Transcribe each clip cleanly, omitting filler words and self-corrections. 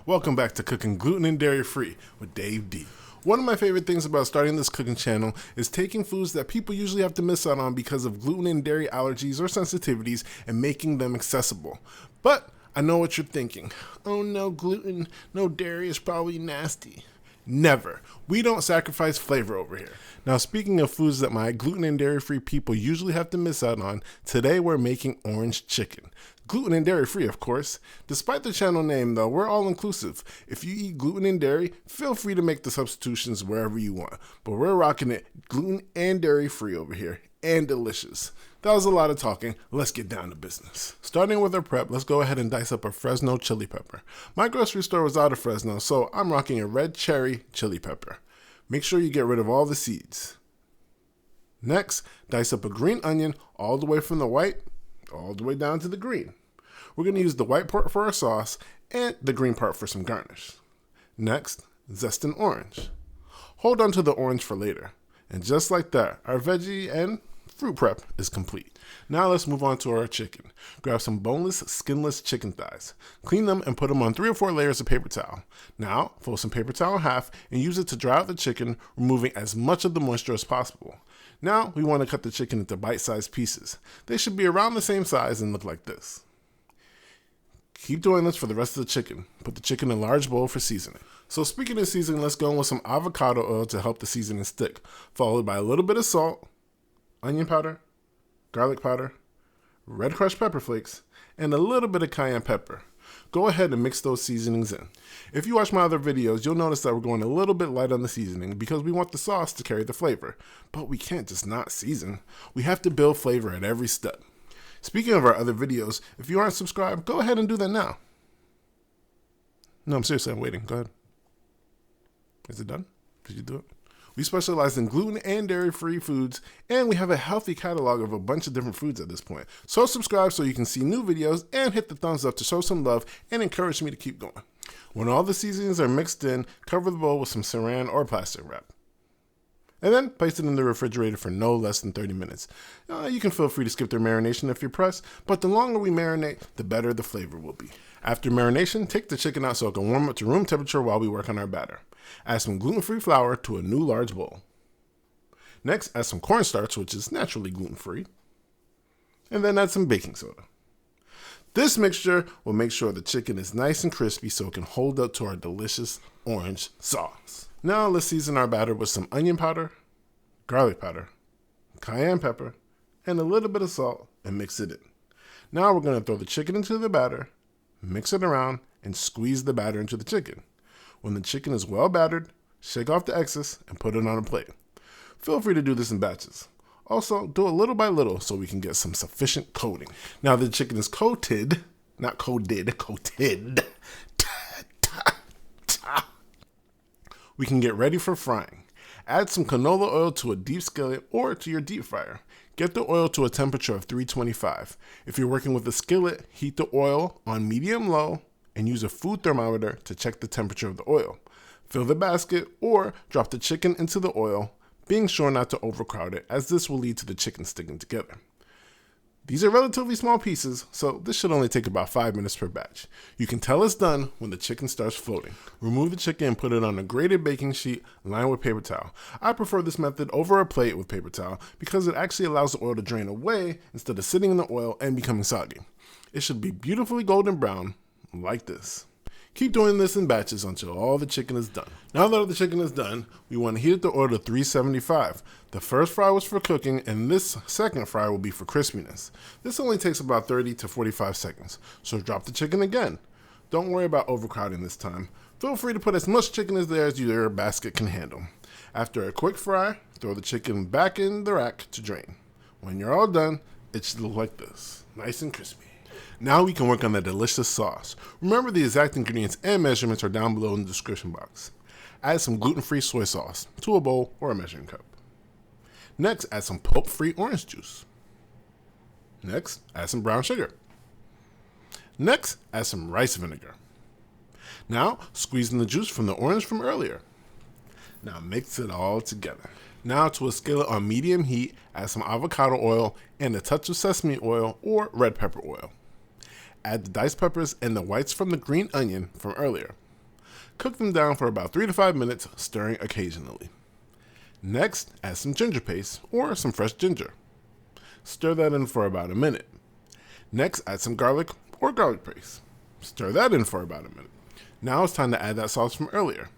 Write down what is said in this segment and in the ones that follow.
Welcome back to Cooking Gluten and Dairy Free with Dave D. One of my favorite things about starting this cooking channel is taking foods that people usually have to miss out on because of gluten and dairy allergies or sensitivities and making them accessible. But I know what you're thinking. Oh no, gluten, no dairy is probably nasty. Never. We don't sacrifice flavor over here. Now, speaking of foods that my gluten and dairy-free people usually have to miss out on, today we're making orange chicken. Gluten and dairy-free, of course. Despite the channel name, though, we're all-inclusive. If you eat gluten and dairy, feel free to make the substitutions wherever you want. But we're rocking it gluten and dairy-free over here, and delicious. That was a lot of talking. Let's get down to business. Starting with our prep, let's go ahead and dice up a Fresno chili pepper. My grocery store was out of Fresno, so I'm rocking a red cherry chili pepper. Make sure you get rid of all the seeds. Next, dice up a green onion all the way from the white, all the way down to the green. We're going to use the white part for our sauce and the green part for some garnish. Next, zest an orange. Hold on to the orange for later. And just like that, our veggie and fruit prep is complete. Now let's move on to our chicken. Grab some boneless, skinless chicken thighs. Clean them and put them on 3 or 4 layers of paper towel. Now, fold some paper towel in half and use it to dry out the chicken, removing as much of the moisture as possible. Now, we want to cut the chicken into bite-sized pieces. They should be around the same size and look like this. Keep doing this for the rest of the chicken. Put the chicken in a large bowl for seasoning. So speaking of seasoning, let's go in with some avocado oil to help the seasoning stick, followed by a little bit of salt, onion powder, garlic powder, red crushed pepper flakes, and a little bit of cayenne pepper. Go ahead and mix those seasonings in. If you watch my other videos, you'll notice that we're going a little bit light on the seasoning because we want the sauce to carry the flavor. But we can't just not season. We have to build flavor at every step. Speaking of our other videos, if you aren't subscribed, go ahead and do that now. No, I'm seriously, I'm waiting. Go ahead. Is it done? Did you do it? We specialize in gluten and dairy-free foods, and we have a healthy catalog of a bunch of different foods at this point. So subscribe so you can see new videos and hit the thumbs up to show some love and encourage me to keep going. When all the seasonings are mixed in, cover the bowl with some saran or plastic wrap. And then place it in the refrigerator for no less than 30 minutes. You can feel free to skip the marination if you're pressed, but the longer we marinate, the better the flavor will be. After marination, take the chicken out so it can warm up to room temperature while we work on our batter. Add some gluten-free flour to a new large bowl. Next, add some cornstarch, which is naturally gluten-free. And then add some baking soda. This mixture will make sure the chicken is nice and crispy so it can hold up to our delicious orange sauce. Now let's season our batter with some onion powder, garlic powder, cayenne pepper, and a little bit of salt and mix it in. Now we're going to throw the chicken into the batter, mix it around, and squeeze the batter into the chicken. When the chicken is well battered, shake off the excess and put it on a plate. Feel free to do this in batches. Also, do it little by little so we can get some sufficient coating. Now the chicken is coated, not coded, coated. We can get ready for frying. Add some canola oil to a deep skillet or to your deep fryer. Get the oil to a temperature of 325. If you're working with a skillet, heat the oil on medium-low and use a food thermometer to check the temperature of the oil. Fill the basket or drop the chicken into the oil, being sure not to overcrowd it, as this will lead to the chicken sticking together. These are relatively small pieces, so this should only take about 5 minutes per batch. You can tell it's done when the chicken starts floating. Remove the chicken and put it on a grated baking sheet lined with paper towel. I prefer this method over a plate with paper towel because it actually allows the oil to drain away instead of sitting in the oil and becoming soggy. It should be beautifully golden brown, like this. Keep doing this in batches until all the chicken is done. Now that all the chicken is done, we want to heat the oil to 375. The first fry was for cooking, and this second fry will be for crispiness. This only takes about 30 to 45 seconds, so drop the chicken again. Don't worry about overcrowding this time. Feel free to put as much chicken as there as your basket can handle. After a quick fry, throw the chicken back in the rack to drain. When you're all done, it should look like this, nice and crispy. Now we can work on the delicious sauce. Remember the exact ingredients and measurements are down below in the description box. Add some gluten-free soy sauce to a bowl or a measuring cup. Next, add some pulp-free orange juice. Next, add some brown sugar. Next, add some rice vinegar. Now, squeeze in the juice from the orange from earlier. Now mix it all together. Now to a skillet on medium heat, add some avocado oil and a touch of sesame oil or red pepper oil. Add the diced peppers and the whites from the green onion from earlier. Cook them down for about 3 to 5 minutes, stirring occasionally. Next, add some ginger paste or some fresh ginger. Stir that in for about a minute. Next, add some garlic or garlic paste. Stir that in for about a minute. Now it's time to add that sauce from earlier.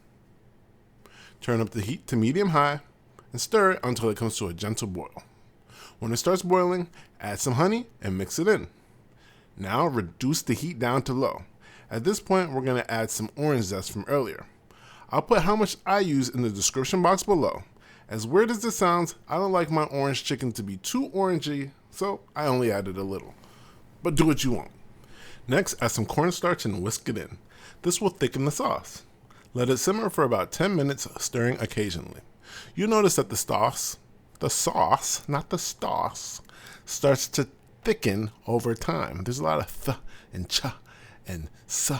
Turn up the heat to medium-high and stir it until it comes to a gentle boil. When it starts boiling, add some honey and mix it in. Now reduce the heat down to low. At this point, we're going to add some orange zest from earlier. I'll put how much I use in the description box below. As weird as this sounds, I don't like my orange chicken to be too orangey, so I only added a little. But do what you want. Next, add some cornstarch and whisk it in. This will thicken the sauce. Let it simmer for about 10 minutes, stirring occasionally. You'll notice that the sauce, not the sauce, starts to thicken over time. There's a lot of th and ch and s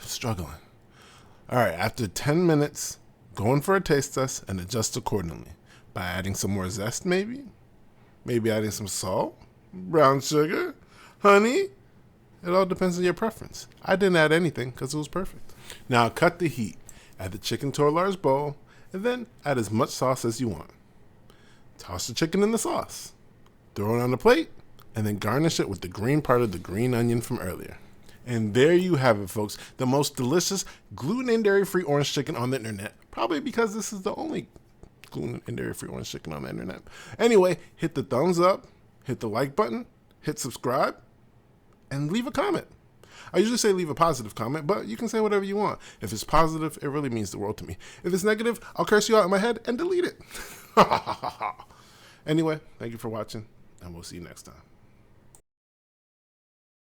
struggling. All right, after 10 minutes, go in for a taste test and adjust accordingly by adding some more zest maybe adding some salt, brown sugar, honey. It all depends on your preference. I didn't add anything because it was perfect. Now cut the heat. Add the chicken to a large bowl and then add as much sauce as you want. Toss the chicken in the sauce. Throw it on a plate and then garnish it with the green part of the green onion from earlier. And there you have it, folks. The most delicious gluten and dairy-free orange chicken on the internet. Probably because this is the only gluten and dairy-free orange chicken on the internet. Anyway, hit the thumbs up, hit the like button, hit subscribe, and leave a comment. I usually say leave a positive comment, but you can say whatever you want. If it's positive, it really means the world to me. If it's negative, I'll curse you out in my head and delete it. Anyway, thank you for watching, and we'll see you next time.